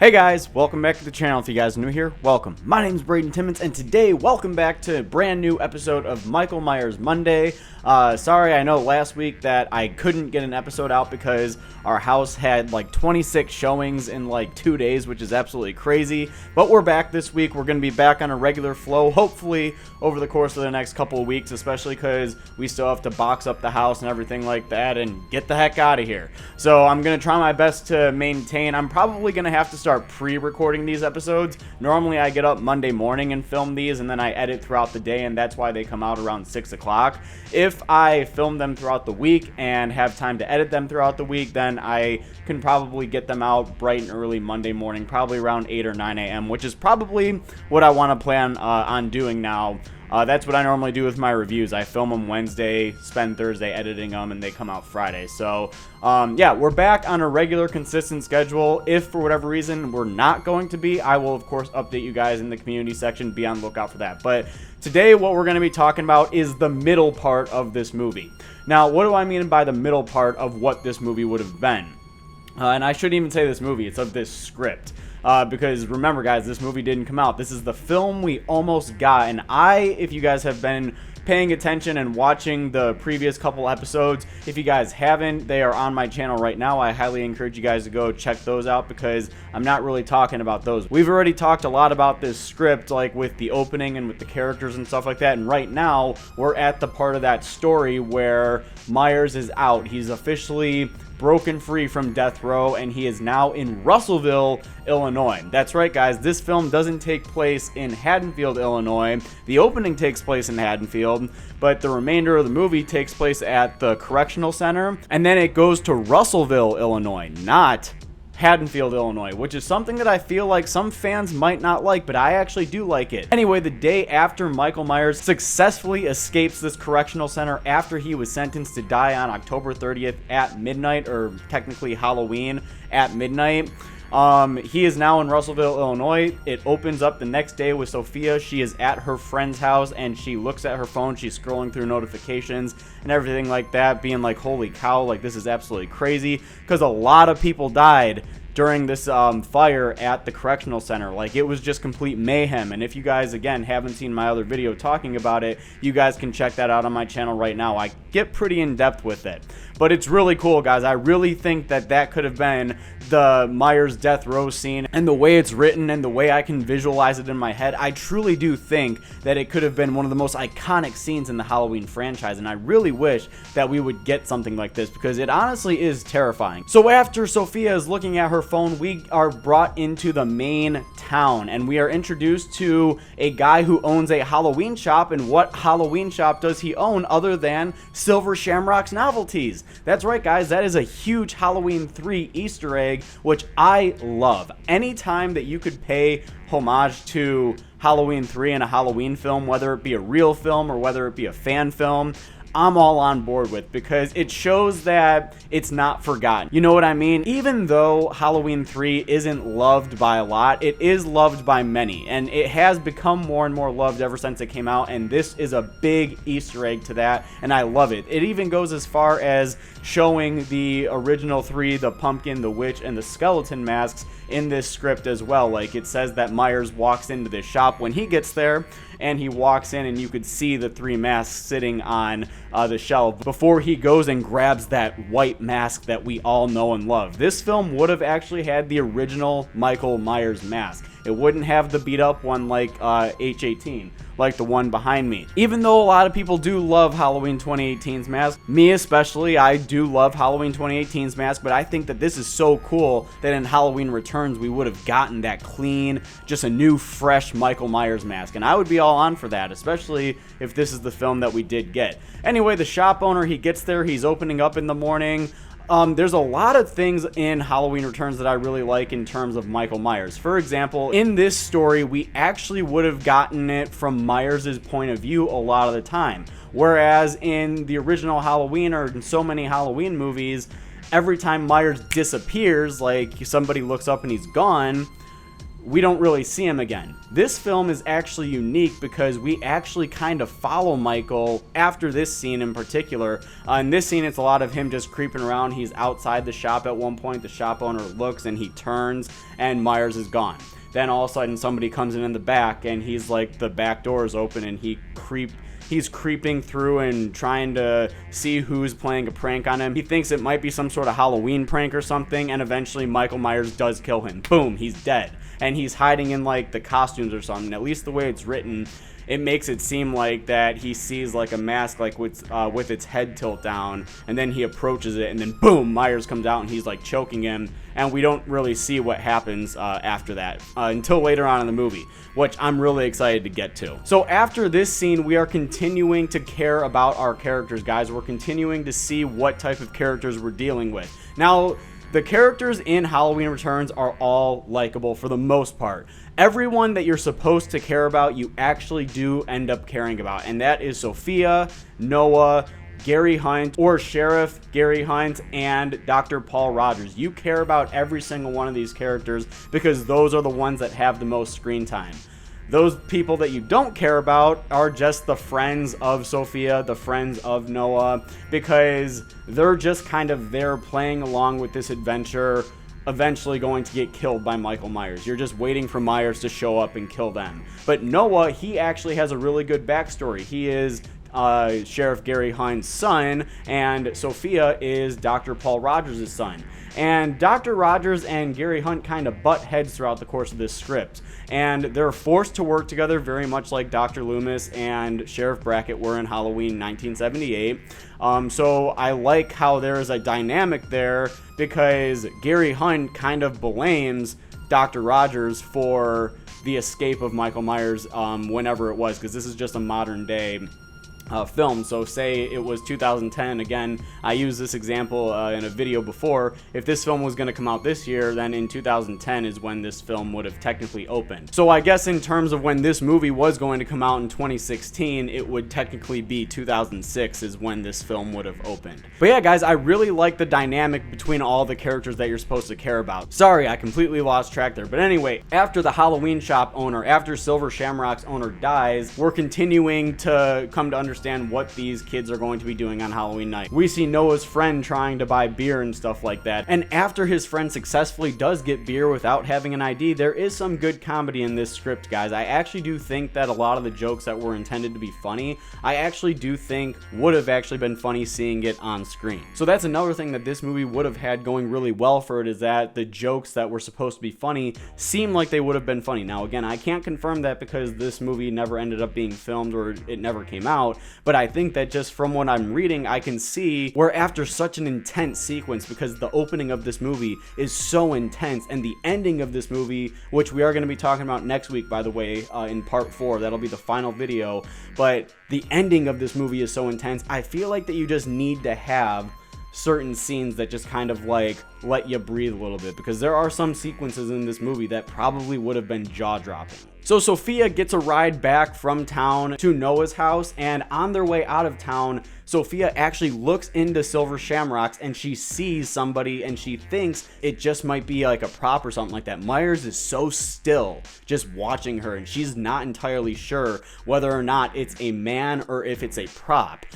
Hey guys, welcome back to the channel. If you guys are new here, welcome. My name's Braden Timmons, and today, welcome back to a brand new episode of Michael Myers Monday. Sorry, I know last week that I couldn't get an episode out because our house had like 26 showings in like 2 days, which is absolutely crazy. But we're back this week. We're going to be back on a regular flow, hopefully over the course of the next couple of weeks, especially because we still have to box up the house and everything like that and get the heck out of here. So I'm going to try my best to maintain. I'm probably going to have to start pre-recording these episodes. Normally I get up Monday morning and film these, and then I edit throughout the day, and that's why they come out around 6 o'clock. If I film them throughout the week and have time to edit them throughout the week, then I can probably get them out bright and early Monday morning, probably around 8 or 9 a.m., which is probably what I want to plan on doing now. That's what I normally do with my reviews. I film them Wednesday, spend Thursday editing them, and they come out Friday. So, yeah, we're back on a regular, consistent schedule. If, for whatever reason, we're not going to be, I will, of course, update you guys in the community section. Be on the lookout for that. But today, what we're going to be talking about is the middle part of this movie. Now, what do I mean by the middle part of what this movie would have been? And I shouldn't even say this movie. It's of this script. Because remember, guys, this movie didn't come out. This is the film we almost got. And if you guys have been paying attention and watching the previous couple episodes, if you guys haven't, they are on my channel right now. I highly encourage you guys to go check those out because I'm not really talking about those. We've already talked a lot about this script, like with the opening and with the characters and stuff like that. And right now, we're at the part of that story where Myers is out. He's officially broken free from death row, and he is now in Russellville, Illinois. That's right, guys. This film doesn't take place in Haddonfield, Illinois. The opening takes place in Haddonfield, but the remainder of the movie takes place at the correctional center, and then it goes to Russellville, Illinois, not Haddonfield, Illinois, which is something that I feel like some fans might not like, but I actually do like it. Anyway, the day after Michael Myers successfully escapes this correctional center after he was sentenced to die on October 30th at midnight, or technically Halloween at midnight, he is now in Russellville, Illinois. It opens up the next day with Sophia. She is at her friend's house, and she looks at her phone. She's scrolling through notifications and everything like that, being like, holy cow, like, this is absolutely crazy, because a lot of people died during this fire at the correctional center. Like, it was just complete mayhem. And if you guys, again, haven't seen my other video talking about it, you guys can check that out on my channel right now. I get pretty in-depth with it. But it's really cool, guys. I really think that that could have been the Myers death row scene, and the way it's written and the way I can visualize it in my head, I truly do think that it could have been one of the most iconic scenes in the Halloween franchise, and I really wish that we would get something like this because it honestly is terrifying. So after Sophia is looking at her phone, we are brought into the main town, and we are introduced to a guy who owns a Halloween shop. And what Halloween shop does he own other than Silver Shamrock's Novelties? That's right, guys, that is a huge Halloween 3 Easter egg, which I love. Anytime that you could pay homage to Halloween 3 in a Halloween film, whether it be a real film or whether it be a fan film, I'm all on board with, because it shows that it's not forgotten. You know what I mean? Even though Halloween 3 isn't loved by a lot, it is loved by many, and it has become more and more loved ever since it came out, and this is a big Easter egg to that, and I love it. It even goes as far as showing the original 3, the pumpkin, the witch, and the skeleton masks in this script as well. Like, it says that Myers walks into this shop when he gets there, and he walks in and you could see the 3 masks sitting on the shelf before he goes and grabs that white mask that we all know and love. This film would have actually had the original Michael Myers mask. It wouldn't have the beat up one like H18, like the one behind me. Even though a lot of people do love Halloween 2018's mask, me especially, I do love Halloween 2018's mask, but I think that this is so cool that in Halloween Returns we would have gotten that clean, just a new fresh Michael Myers mask, and I would be all on for that, especially if this is the film that we did get. Anyway, the shop owner, he gets there, he's opening up in the morning. There's a lot of things in Halloween Returns that I really like in terms of Michael Myers. For example, in this story, we actually would have gotten it from Myers' point of view a lot of the time. Whereas in the original Halloween, or in so many Halloween movies, every time Myers disappears, like somebody looks up and he's gone, we don't really see him again. This film is actually unique because we actually kind of follow Michael after this scene in particular. In this scene, it's a lot of him just creeping around. He's outside the shop at one point. The shop owner looks and he turns and Myers is gone. Then all of a sudden somebody comes in the back and he's like, the back door is open and he's creeping through and trying to see who's playing a prank on him. He thinks it might be some sort of Halloween prank or something, and eventually Michael Myers does kill him. Boom, he's dead. And he's hiding in like the costumes or something. At least the way it's written, it makes it seem like that he sees like a mask like with its head tilt down, and then he approaches it, and then boom, Myers comes out and he's like choking him, and we don't really see what happens after that until later on in the movie, which I'm really excited to get to. So after this scene, we are continuing to care about our characters, guys. We're continuing to see what type of characters we're dealing with. Now, the characters in Halloween Returns are all likable for the most part. Everyone that you're supposed to care about, you actually do end up caring about. And that is Sophia, Noah, Gary Hunt, or Sheriff Gary Hunt, and Dr. Paul Rogers. You care about every single one of these characters because those are the ones that have the most screen time. Those people that you don't care about are just the friends of Sophia, the friends of Noah, because they're just kind of there playing along with this adventure, eventually going to get killed by Michael Myers. You're just waiting for Myers to show up and kill them. But Noah, he actually has a really good backstory. He is Sheriff Gary Hunt's son, and Sophia is Dr. Paul Rogers' son. And Dr. Rogers and Gary Hunt kind of butt heads throughout the course of this script. And they're forced to work together very much like Dr. Loomis and Sheriff Brackett were in Halloween 1978. So I like how there is a dynamic there because Gary Hunt kind of blames Dr. Rogers for the escape of Michael Myers whenever it was, because this is just a modern day film. So say it was 2010. Again, I used this example in a video before. If this film was going to come out this year, then in 2010 is when this film would have technically opened. So I guess in terms of when this movie was going to come out in 2016, it would technically be 2006 is when this film would have opened. But yeah, guys, I really like the dynamic between all the characters that you're supposed to care about. Sorry, I completely lost track there. But anyway, after the Halloween shop owner, after Silver Shamrock's owner dies, we're continuing to come to understand what these kids are going to be doing on Halloween night. We see Noah's friend trying to buy beer and stuff like that. And after his friend successfully does get beer without having an ID, there is some good comedy in this script, guys. I actually do think that a lot of the jokes that were intended to be funny, I actually do think would have actually been funny seeing it on screen. So that's another thing that this movie would have had going really well for it, is that the jokes that were supposed to be funny seem like they would have been funny. Now, again, I can't confirm that because this movie never ended up being filmed or it never came out, but I think that just from what I'm reading, I can see where after such an intense sequence, because the opening of this movie is so intense, and the ending of this movie, which we are going to be talking about next week, by the way, in part 4, that'll be the final video, but the ending of this movie is so intense, I feel like that you just need to have certain scenes that just kind of like let you breathe a little bit, because there are some sequences in this movie that probably would have been jaw-dropping. So Sophia gets a ride back from town to Noah's house, and on their way out of town, Sophia actually looks into Silver Shamrocks and she sees somebody and she thinks it just might be like a prop or something like that. Myers is so still just watching her, and she's not entirely sure whether or not it's a man or if it's a prop,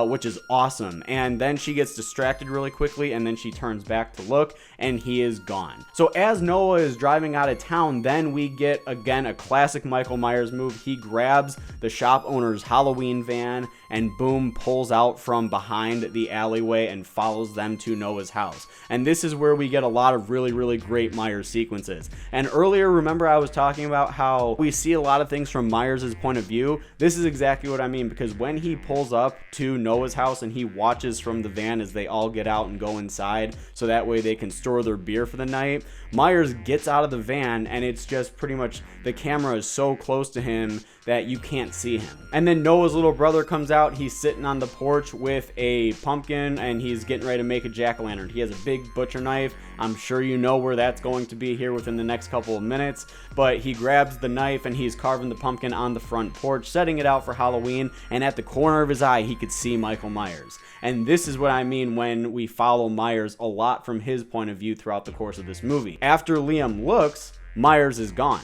which is awesome. And then she gets distracted really quickly, and then she turns back to look, and he is gone. So as Noah is driving out of town, then we get again a classic Michael Myers move. He grabs the shop owner's Halloween van and boom, pulls out from behind the alleyway and follows them to Noah's house. And this is where we get a lot of really, really great Myers sequences. And earlier, remember I was talking about how we see a lot of things from Myers' point of view? This is exactly what I mean, because when he pulls up to Noah's house and he watches from the van as they all get out and go inside, so that way they can store their beer for the night, Myers gets out of the van and it's just pretty much the camera is so close to him that you can't see him. And then Noah's little brother comes out. He's sitting on the porch with a pumpkin and he's getting ready to make a jack-o'-lantern. He has a big butcher knife. I'm sure you know where that's going to be here within the next couple of minutes, but he grabs the knife and he's carving the pumpkin on the front porch, setting it out for Halloween, and at the corner of his eye he could see Michael Myers. And this is what I mean when we follow Myers a lot from his point of view throughout the course of this movie. After Liam looks, Myers is gone.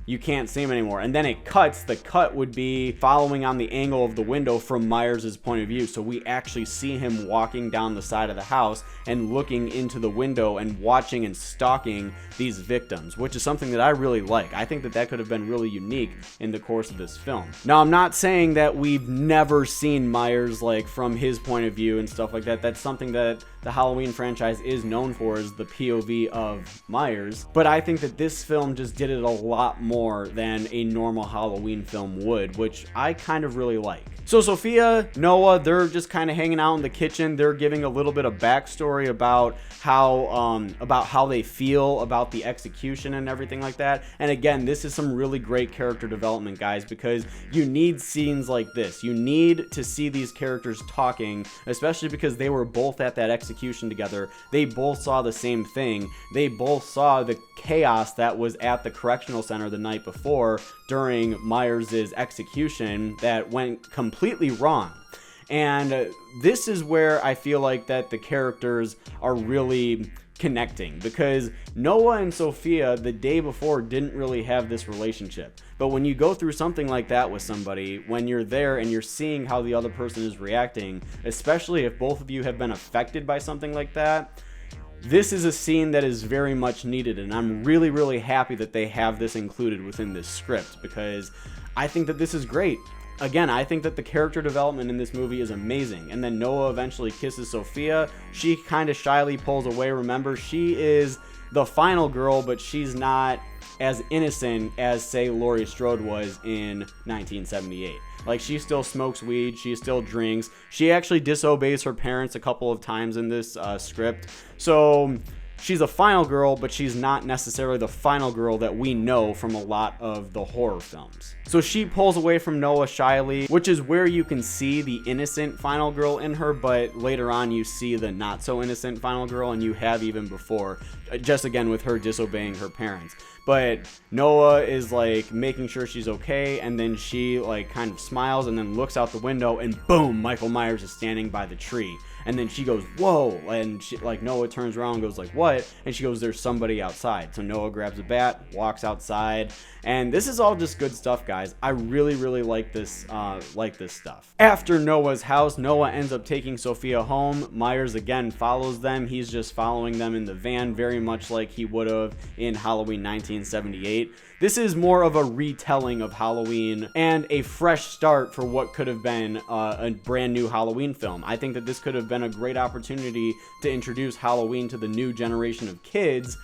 You can't see him anymore. And then it cuts. The cut would be following on the angle of the window from Myers' point of view. So we actually see him walking down the side of the house and looking into the window and watching and stalking these victims, which is something that I really like. I think that that could have been really unique in the course of this film. Now, I'm not saying that we've never seen Myers like from his point of view and stuff like that. That's something that the Halloween franchise is known for, is the POV of Myers. But I think that this film just did it a lot more than a normal Halloween film would, which I kind of really like. So Sophia, Noah, they're just kind of hanging out in the kitchen. They're giving a little bit of backstory about how they feel about the execution and everything like that. And again, this is some really great character development, guys, because you need scenes like this. You need to see these characters talking, especially because they were both at that execution together. They both saw the same thing. They both saw the chaos that was at the correctional center the night before during Myers' execution that went completely wrong. And this is where I feel like that the characters are really connecting, because Noah and Sophia the day before didn't really have this relationship. But when you go through something like that with somebody, when you're there and you're seeing how the other person is reacting, especially if both of you have been affected by something like that, this is a scene that is very much needed. And I'm really, really happy that they have this included within this script, because I think that this is great. Again, I think that the character development in this movie is amazing. And then Noah eventually kisses Sophia. She kind of shyly pulls away. Remember, she is the final girl, but she's not as innocent as, say, Laurie Strode was in 1978. Like, she still smokes weed, she still drinks. She actually disobeys her parents a couple of times in this script. So she's a final girl, but she's not necessarily the final girl that we know from a lot of the horror films. So she pulls away from Noah shyly, which is where you can see the innocent final girl in her, but later on you see the not so innocent final girl, and you have even before, just again with her disobeying her parents. But Noah is like making sure she's okay, and then she like kind of smiles and then looks out the window, and boom, Michael Myers is standing by the tree. And then she goes, whoa, and she, like, Noah turns around and goes like, what? And she goes, there's somebody outside. So Noah grabs a bat, walks outside, and this is all just good stuff, guys. I really, really like this stuff. After Noah's house, Noah ends up taking Sophia home. Myers again follows them. He's just following them in the van, very much like he would have in Halloween 1978. This is more of a retelling of Halloween and a fresh start for what could have been a brand new Halloween film. I think that this could have been a great opportunity to introduce Halloween to the new generation of kids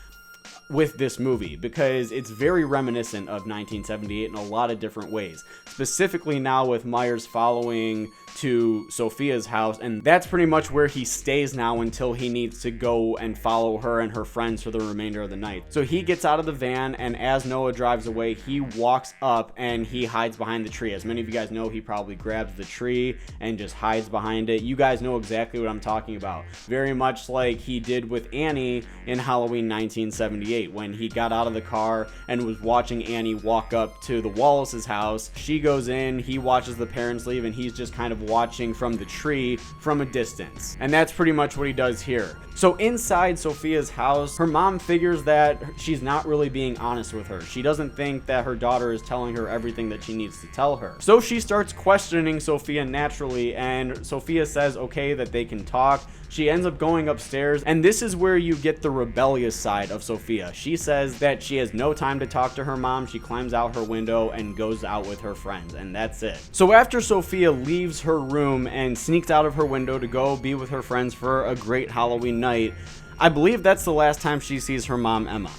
with this movie, because it's very reminiscent of 1978 in a lot of different ways, specifically now with Myers following to Sophia's house, and that's pretty much where he stays now until he needs to go and follow her and her friends for the remainder of the night. So he gets out of the van, and as Noah drives away, he walks up and he hides behind the tree. As many of you guys know, he probably grabs the tree and just hides behind it. You guys know exactly what I'm talking about. Very much like he did with Annie in Halloween 1978, when he got out of the car and was watching Annie walk up to the Wallace's house. She goes in, he watches the parents leave, and he's just kind of watching from the tree from a distance. And that's pretty much what he does here. So inside Sophia's house, her mom figures that she's not really being honest with her. She doesn't think that her daughter is telling her everything that she needs to tell her. So she starts questioning Sophia naturally, and Sophia says okay, that they can talk. She ends up going upstairs, and this is where you get the rebellious side of Sophia. She says that she has no time to talk to her mom. She climbs out her window and goes out with her friends, and that's it. So after Sophia leaves her room and sneaks out of her window to go be with her friends for a great Halloween night, I believe that's the last time she sees her mom, Emma.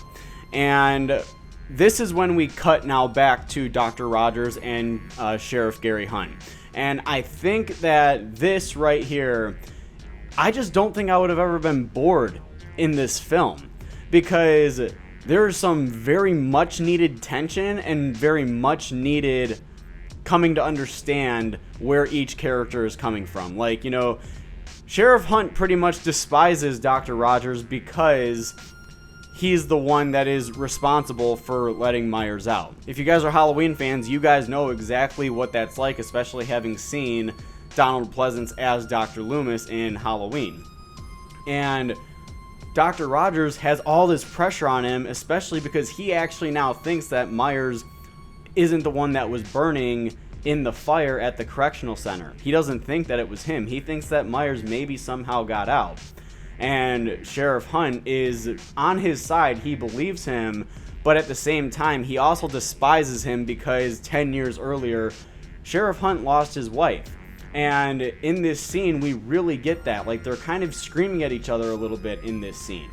And this is when we cut now back to Dr. Rogers and Sheriff Gary Hunt. And I think that this right here, I just don't think I would have ever been bored in this film, because there's some very much needed tension and very much needed coming to understand where each character is coming from. Like, you know, Sheriff Hunt pretty much despises Dr. Rogers because he's the one that is responsible for letting Myers out. If you guys are Halloween fans, you guys know exactly what that's like, especially having seen Donald Pleasence as Dr. Loomis in Halloween. And Dr. Rogers has all this pressure on him, especially because he actually now thinks that Myers isn't the one that was burning in the fire at the correctional center. He doesn't think that it was him. He thinks that Myers maybe somehow got out. And Sheriff Hunt is on his side. He believes him, but at the same time, he also despises him because 10 years earlier, Sheriff Hunt lost his wife. And in this scene, we really get that. Like, they're kind of screaming at each other a little bit in this scene.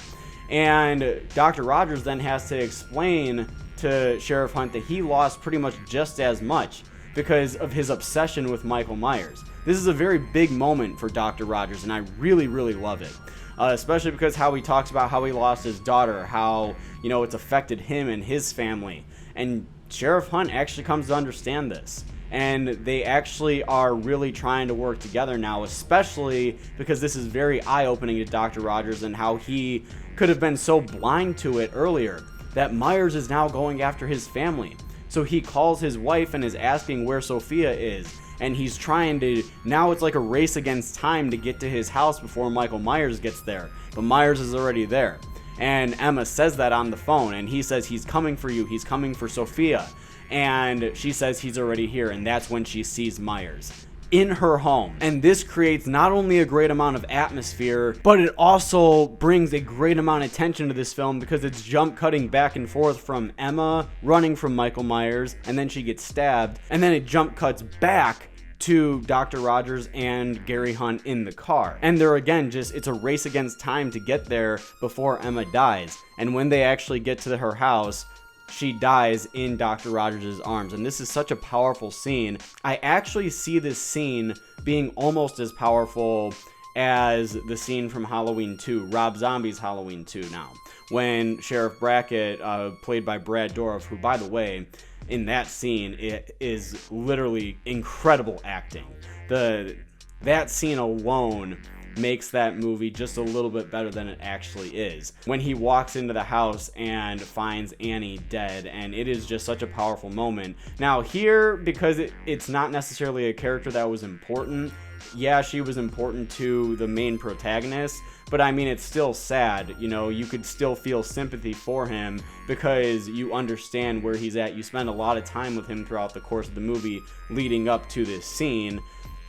And Dr. Rogers then has to explain to Sheriff Hunt that he lost pretty much just as much because of his obsession with Michael Myers. This is a very big moment for Dr. Rogers, and I really, really love it. Especially because how he talks about how he lost his daughter, how, you know, it's affected him and his family. And Sheriff Hunt actually comes to understand this. And they actually are really trying to work together now, especially because this is very eye-opening to Dr. Rogers and how he could have been so blind to it earlier, that Myers is now going after his family. So he calls his wife and is asking where Sophia is. And he's trying to, now it's like a race against time to get to his house before Michael Myers gets there. But Myers is already there. And Emma says that on the phone, and he says he's coming for you, he's coming for Sophia. And she says he's already here, and that's when she sees Myers in her home. And this creates not only a great amount of atmosphere, but it also brings a great amount of tension to this film because it's jump cutting back and forth from Emma running from Michael Myers, and then she gets stabbed, and then it jump cuts back to Dr. Rogers and Gary Hunt in the car. And they're again just, it's a race against time to get there before Emma dies. And when they actually get to her house, she dies in Dr. Rogers' arms. And this is such a powerful scene. I actually see this scene being almost as powerful as the scene from Halloween 2, Rob Zombie's Halloween 2 now, when Sheriff Brackett, played by Brad Dourif, who, by the way, in that scene, it is literally incredible acting. That scene alone makes that movie just a little bit better than it actually is. When he walks into the house and finds Annie dead, and it is just such a powerful moment. Now here, because it's not necessarily a character that was important, yeah, she was important to the main protagonist, but I mean, it's still sad, you know, you could still feel sympathy for him because you understand where he's at. You spend a lot of time with him throughout the course of the movie leading up to this scene,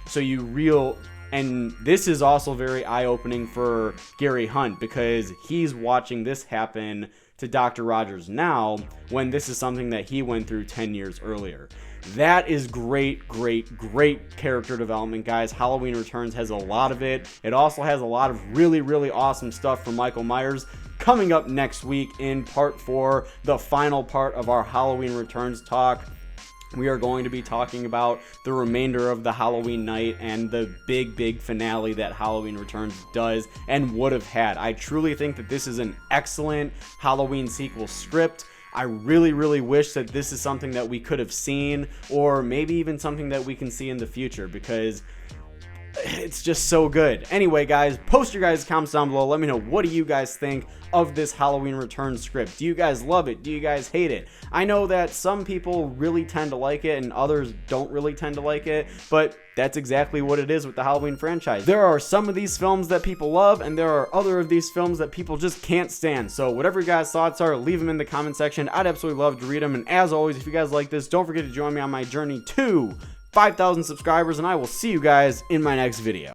so and this is also very eye-opening for Gary Hunt because he's watching this happen to Dr. Rogers now when this is something that he went through 10 years earlier. That is great, great, great character development, guys. Halloween Returns has a lot of it. It also has a lot of really, really awesome stuff from Michael Myers. Coming up next week in part 4, the final part of our Halloween Returns talk, we are going to be talking about the remainder of the Halloween night and the big, big finale that Halloween Returns does and would have had. I truly think that this is an excellent Halloween sequel script. I really, really wish that this is something that we could have seen, or maybe even something that we can see in the future, because it's just so good. Anyway, guys, post your guys' comments down below. Let me know, what do you guys think of this Halloween Returns script? Do you guys love it? Do you guys hate it? I know that some people really tend to like it and others don't really tend to like it, but that's exactly what it is with the Halloween franchise. There are some of these films that people love, and there are other of these films that people just can't stand. So whatever your guys' thoughts are, leave them in the comment section. I'd absolutely love to read them. And as always, if you guys like this, don't forget to join me on my journey to 5,000 subscribers, and I will see you guys in my next video.